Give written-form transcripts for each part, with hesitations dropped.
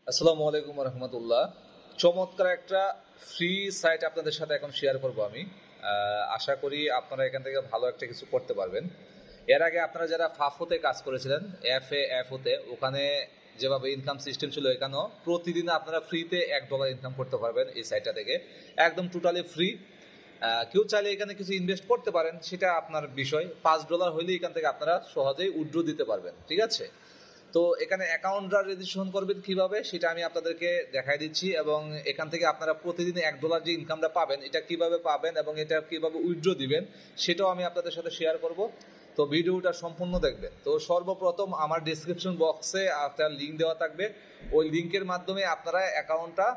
আসসালামু আলাইকুম রহমতুল্লাহ। চমৎকার একটা ফ্রি সাইট আপনাদের সাথে এখন শেয়ার করব আমি। আশা করি আপনারা এখান থেকে ভালো একটা কিছু করতে পারবেন। এর আগে আপনারা যারা ফাফোতে কাজ করেছিলেন, এফওতে, ওখানে যেভাবে ইনকাম সিস্টেম ছিল, এখানেও প্রতিদিন আপনারা ফ্রিতে $1 ইনকাম করতে পারবেন এই সাইটটা থেকে, একদম টোটালি ফ্রি। কেউ চাইলে এখানে কিছু ইনভেস্ট করতে পারেন, সেটা আপনার বিষয়। $5 হইলে এখান থেকে আপনারা সহজেই উইথড্র দিতে পারবেন, ঠিক আছে? তো এখানে অ্যাকাউন্টটা রেজিস্ট্রেশন করবেন কিভাবে সেটা আমি আপনাদেরকে দেখাই দিচ্ছি, এবং এখান থেকে আপনারা প্রতিদিন $1 যে ইনকামটা পাবেন এটা কিভাবে পাবেন এবং এটা কিভাবে উইথড্র দিবেন সেটাও আমি আপনাদের সাথে শেয়ার করব। তো ভিডিওটা সম্পূর্ণ দেখবেন। তো সর্বপ্রথম আমার ডিসক্রিপশন বক্সে একটা লিঙ্ক দেওয়া থাকবে, ওই লিঙ্কের মাধ্যমে আপনারা অ্যাকাউন্টটা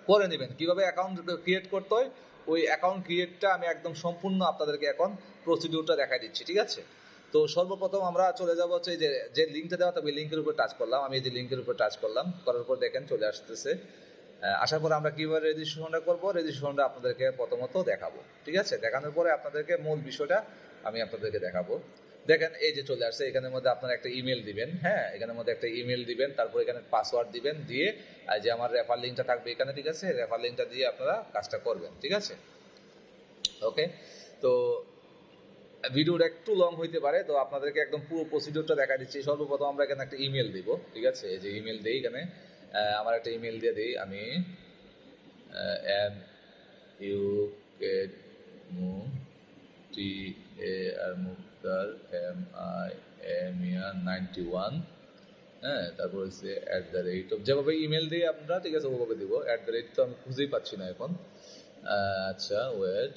করে নেবেন। কিভাবে অ্যাকাউন্ট ক্রিয়েট করতে হয় ওই অ্যাকাউন্ট ক্রিয়েটটা আমি একদম সম্পূর্ণ আপনাদেরকে এখন প্রসিডিউরটা দেখাই দিচ্ছি, ঠিক আছে? তো সর্বপ্রথম আমরা চলে যাবো হচ্ছে যে লিঙ্কটা দেওয়া থাকবে, লিঙ্কের উপর টাচ করলাম। আমি এই যে লিঙ্কের উপর টাচ করলাম, করার পর দেখেন চলে আসতেছে। আসার পর আমরা কীভাবে রেজিস্ট্রেশনটা করবো, রেজিস্ট্রেশনটা আপনাদেরকে প্রথমত দেখাবো, ঠিক আছে? দেখানোর পরে আপনাদেরকে মূল বিষয়টা আমি আপনাদেরকে দেখাবো। দেখেন এই যে চলে আসছে, এখানের মধ্যে আপনারা একটা ইমেল দিবেন। হ্যাঁ, এখানের মধ্যে একটা ইমেল দিবেন, তারপর এখানে পাসওয়ার্ড দিবেন, দিয়ে যে আমার রেফার লিঙ্কটা থাকবে এখানে, ঠিক আছে? রেফার লিঙ্কটা দিয়ে আপনারা কাজটা করবেন, ঠিক আছে? ওকে। তো ভিডিওটা একটু লং হইতে পারে, তো আপনাদেরকে একদম পুরো প্রসিডিউরটা দেখা দিচ্ছি। সর্বপ্রথম আমরা এখানে একটা ইমেল দিব, ঠিক আছে? এই যে ইমেল দিই এখানে, আমার একটা ইমেল দিয়ে দিই আমি, এম ইউ কে মু টি এ আর মুক্তার এম আই এম ইয়ার 91, হ্যাঁ, তারপর হচ্ছে @ যেভাবে ইমেল দিয়ে আপনারা, ঠিক আছে, ওভাবে দিব। @ তো আমি খুঁজেই পাচ্ছি না এখন। আচ্ছা ওয়েট,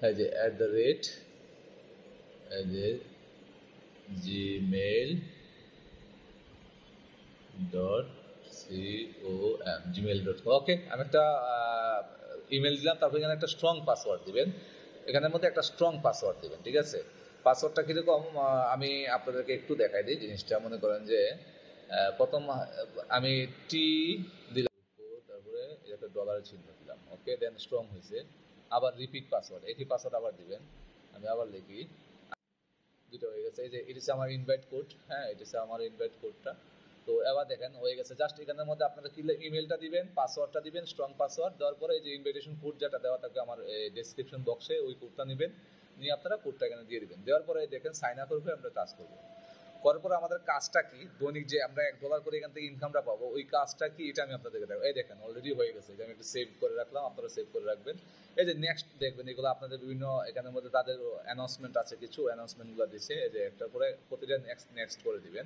এই যে এই যে gmail.com, ওকে। আমি একটা ইমেল দিলাম, তারপর এখানে একটা স্ট্রং পাসওয়ার্ড দিবেন। এখানের মধ্যে একটা স্ট্রং পাসওয়ার্ড দিবেন, ঠিক আছে? পাসওয়ার্ডটা কীরকম আমি আপনাদেরকে একটু দেখাই দিই জিনিসটা। মনে করেন যে প্রথম আমি টি দিলাম, তারপরে একটা ডলারের চিহ্ন দিলাম, ওকে। দেন স্ট্রং হয়েছে, আবার রিপিট পাসওয়ার্ড, একই পাসওয়ার্ড আবার দিবেন। আমি আবার লিখি, দুটো হয়ে গেছে। এই যে এটা হচ্ছে আমার ইনভাইট কোড, হ্যাঁ, এটা হচ্ছে আমার ইনভাইট কোডটা। তো এবার দেখেন হয়ে গেছে। জাস্ট এখানের মধ্যে আপনারা কি ইমেলটা দিবেন, পাসওয়ার্ডটা দিবেন, স্ট্রং পাসওয়ার্ড দেওয়ার পরে এই যে ইনভাইটেশন কোড যেটা দেওয়া থাকবে আমার ডেসক্রিপশন বক্সে, ওই কোডটা নেবেন, নিয়ে আপনারা কোডটা এখানে দিয়ে দিবেন। দেওয়ার পরে দেখেন সাইন আপ করবে, আমরা কাজ করবো। করার পরে আমাদের কাজটা কি, দৈনিক যে আমরা $1 করে এখান থেকে ইনকামটা পাবো, ওই কাজটা কি এটা আমি আপনাদেরকে দেখাবো। এই দেখেন অলরেডি হয়ে গেছে, আমি একটু সেভ করে রাখলাম, আপনারা সেভ করে রাখবেন। এই যে নেক্সট দেখবেন, এগুলো আপনাদের বিভিন্ন এখানের মধ্যে তাদের অ্যানাউন্সমেন্ট আছে, কিছু অ্যানাউন্সমেন্টগুলো দিচ্ছে। এই যে একটা করে প্রতিটা নেক্সট করে দিবেন,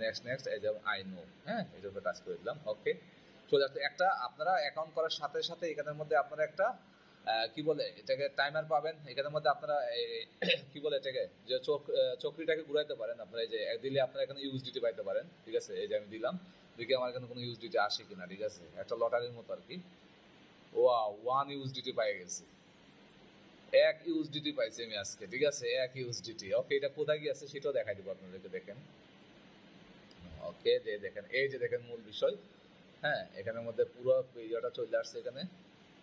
নেক্সট। এই যে আই নো, হ্যাঁ, এটার উপরে টাচ করে দিলাম, ওকে। চলে আসছে একটা। আপনারা অ্যাকাউন্ট করার সাথে সাথে এখানের মধ্যে আপনারা একটা কি বলে এটাকে, টাইমার পাবেন। এখানের মধ্যে আপনারা কি বলে এটাকে, যে চক্রিটাকে ঘুরাইতে পারেন আপনারা। এই যে দিলে আপনারা এখানে ইউএসডিটি পাইতে পারেন, ঠিক আছে? এই যে আমি দিলাম, দেখি আমার এখানে কোনো ইউএসডিটি আসে কিনা, ঠিক আছে? একটা লটারির মতো আর কি। ওয়াও, 1 ইউএসডিটি পাই গেছে, 1 ইউএসডিটি পাইছি আমি আজকে, ঠিক আছে? 1 ইউএসডিটি, ওকে। এটা কোথায় গিয়েছে সেটাও দেখাই দিব আপনাদেরকে, দেখেন, ওকে। দেখেন এই যে দেখেন মূল বিষয়, হ্যাঁ, এখানের মধ্যে পুরো ভিডিওটা চলে আসছে এখানে।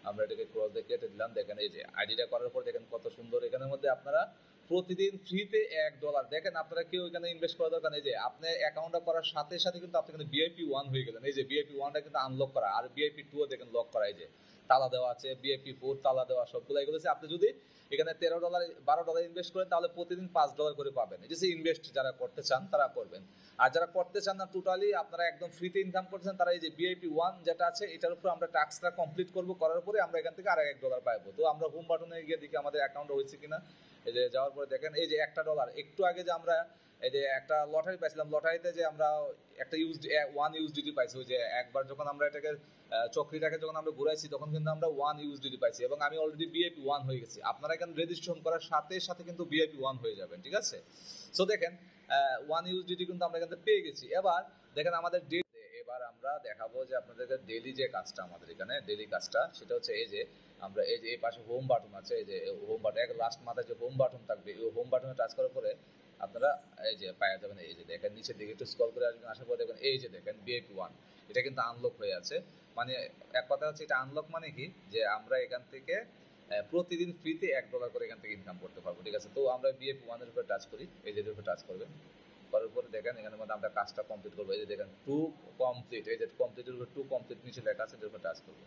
আমরা এটাকে ক্রস দিয়ে কেটে দিলাম। দেখেন এই যে আইডিটা করার পর দেখেন কত সুন্দর। এখানের মধ্যে আপনারা প্রতিদিন ফ্রিতে $1, দেখেন আপনারা কেউ এখানে ইনভেস্ট করা দরকার নেই। যে আপনি অ্যাকাউন্টটা করার সাথে সাথে কিন্তু আপনি কিন্তু VIP 1 হয়ে গেলেন। এই যে VIP 1টা কিন্তু আনলক করা, আর VIP 2 দেখেন লক করা, এই যে তালা দেওয়া আছে, VIP 4 তালা দেওয়া, সবগুলো এগুলো আছে। আপনি যদি এখানে $13 $12 ইনভেস্ট করেন তাহলে প্রতিদিন $5 করে পাবেন। এই যে ইনভেস্ট যারা করতে চান তারা করবেন, আর যারা করতে চান না, টোটালি আপনারা একদম ফ্রিতে ইনকাম করছেন, তারা এই যে VIP 1 যেটা আছে এটার উপর আমরা টাস্কটা কমপ্লিট করবো, করার পরে আমরা এখান থেকে আর $1 পাবো। তো আমরা হোম বাটনে গিয়ে দেখি আমাদের অ্যাকাউন্ট হয়েছে কিনা। এই যে যাওয়ার পরে দেখেন এই যে $1, একটু আগে যে আমরা এই যে একটা লটারি পাইছিলাম, লটারিতে যে আমরা একটা 1 ইউএসডিটি পাইছি। ওই যে একবার যখন আমরা এটাকে চক্রিটাকে যখন আমরা ঘুরাইছি তখন কিন্তু আমরা 1 ইউএসডিটি পাইছি, এবং আমি অলরেডি VIP 1 হয়ে গেছি। আপনারা এখানে রেজিস্ট্রেশন করার সাথে সাথে কিন্তু VIP 1 হয়ে যাবেন, ঠিক আছে? সো দেখেন 1 ইউএসডিটি কিন্তু আমরা এখানে পেয়ে গেছি। এবার দেখেন আমাদের এবার আমরা দেখাবো যে আপনাদেরকে ডেইলি যে কাজটা, আমাদের এখানে ডেইলি কাজটা সেটা হচ্ছে এই যে আমরা এই যে এই পাশে হোম বাটন আছে, এই যে হোম বাটন এক লাস্ট মাথায় যে হোম বাটন থাকবে, এই হোম বাটনে টাচ করার পরে আপনারা এই যে পাওয়া যাবেন। এই যে দেখেন নিচের দিকে একটু স্ক্রল করে আসবেন, আসার পর দেখবেন এই যে দেখেন VIP 1, এটা কিন্তু আনলক হয়ে আছে। মানে এক কথা হচ্ছে এটা আনলক মানে কি, যে আমরা এখান থেকে প্রতিদিন ফ্রিতে $1 করে এখান থেকে ইনকাম করতে পারবো, ঠিক আছে? তো আমরা VIP 1 এর উপরে টাচ করি, এই যে এর উপরে টাচ করবেন, করার পরে দেখেন এখানের মধ্যে আমরা কাজটা কমপ্লিট করবো। এই যে দেখেন টু কমপ্লিট, এই যে কমপ্লিটের উপর টু কমপ্লিট নিচে লেখা আছে, এটার উপর টাচ করবো।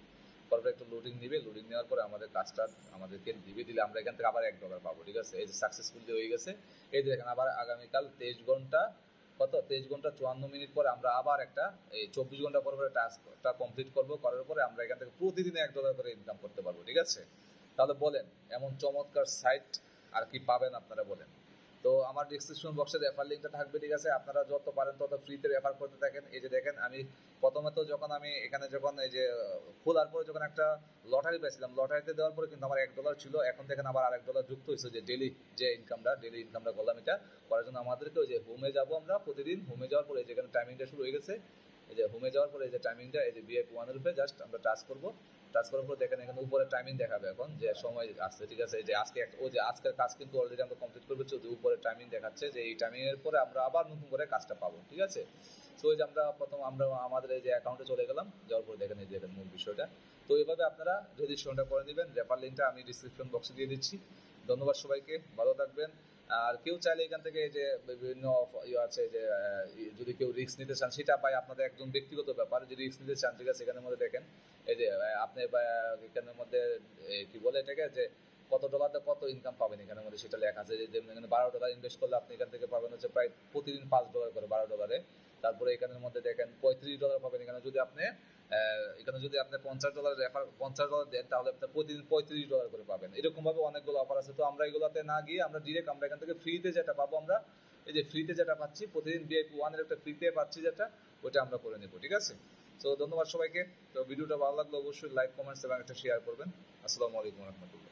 তারপরে একটু লোডিং নিবে, লোডিং নেওয়ার পরে আমাদের কাজটা আমাদেরকে দিলে আমরা এখান থেকে আবার $1 পাবো। ঠিক আছে, এই যে সাকসেসফুলি হয়ে গেছে। এই যে দেখেন আবার আগামীকাল 23 ঘন্টা 54 মিনিট পরে আমরা আবার একটা এই 24 ঘন্টা পর টাস্কটা কমপ্লিট করবো। করার পরে আমরা এখান থেকে প্রতিদিন $1 করে ইনকাম করতে পারবো। ঠিক আছে, তাহলে বলেন এমন চমৎকার সাইট আর কি পাবেন আপনারা বলেন। তো আমার ডিসক্রিপশন বক্সে রেফার লিঙ্কটা থাকবে। ঠিক আছে, আপনারা যত পারেন তত ফ্রিতে রেফার করতে থাকেন। এই যে দেখেন আমি প্রথমত যখন আমি এখানে যখন এই যে খোলার পরে যখন একটা লটারি পেয়েছিলাম, লটারিতে দেওয়ার পরে কিন্তু আমার $1 ছিল, এখন দেখেন আবার $1 যুক্ত হয়েছে। যে ডেলি ইনকামটা করলাম, এটা করার জন্য আমাদেরকে ওই যে হোমে যাবো আমরা প্রতিদিন। হোমে যাওয়ার পরে যেখানে টাইমিংটা শুরু হয়ে গেছে, এই যে হোমে যাওয়ার পরে এই যে টাইমিংটা এই যে VIP1 এর উপরে জাস্ট আমরা টাচ করবো। টাচ করার পর দেখেন এখানে উপরে টাইমিং দেখাবে এখন যে সময় আসছে। ঠিক আছে, এই যে আজকে ও যে আজকের কাজ কিন্তু অলরেডি আমরা কমপ্লিট করবো, যদি উপরে টাইমিং দেখাচ্ছে যে এই টাইমিং এর পরে আমরা আবার নতুন করে কাজটা পাবো। ঠিক আছে, সো এই যে আমরা আমরা আমাদের এই যে অ্যাকাউন্টে চলে গেলাম, যাওয়ার পর দেখেন এই যে মূল বিষয়টা। তো এইভাবে আপনারা রেজিস্ট্রেশনটা করে নেবেন। রেফার লিঙ্কটা আমি ডিসক্রিপশন বক্সে দিয়ে দিচ্ছি। ধন্যবাদ সবাইকে, ভালো থাকবেন। আর কেউ চাইলে এখান থেকে যে বিভিন্ন আছে যে যদি কেউ রিস্ক নিতে চান সেটা পাই, আপনাদের একজন ব্যক্তিগত ব্যাপার। যদি রিস্ক নিতে চান, ঠিক আছে, এখানের মধ্যে দেখেন এই যে আপনি এখানের মধ্যে কি বলে এটাকে যে কত ডলারতে কত ইনকাম পাবেন এখানের মধ্যে সেটা লেখা আছে। যে এখানে $12 ইনভেস্ট করলে আপনি এখান থেকে পাবেন হচ্ছে প্রায় প্রতিদিন $5 করে, $12। তারপরে এখানের মধ্যে দেখেন $35 পাবেন। এখানে যদি আপনি $50 দেন তাহলে আপনি প্রতিদিন $35 করে পাবেন। এরকম ভাবে অনেকগুলো অফার আছে। তো আমরা এগুলোতে না গিয়ে আমরা ডিরেক্ট আমরা এখান থেকে ফ্রিতে যেটা পাবো, আমরা এই যে ফ্রিতে যেটা পাচ্ছি প্রতিদিন VIP1 এর একটা ফ্রিতে পাচ্ছি যেটা, ওইটা আমরা করে নেবো। ঠিক আছে, তো ধন্যবাদ সবাইকে। তো ভিডিওটা ভালো লাগলে অবশ্যই লাইক, কমেন্টস এবং একটা শেয়ার করবেন। আসসালামু আলাইকুম রহমতুল্লাহ।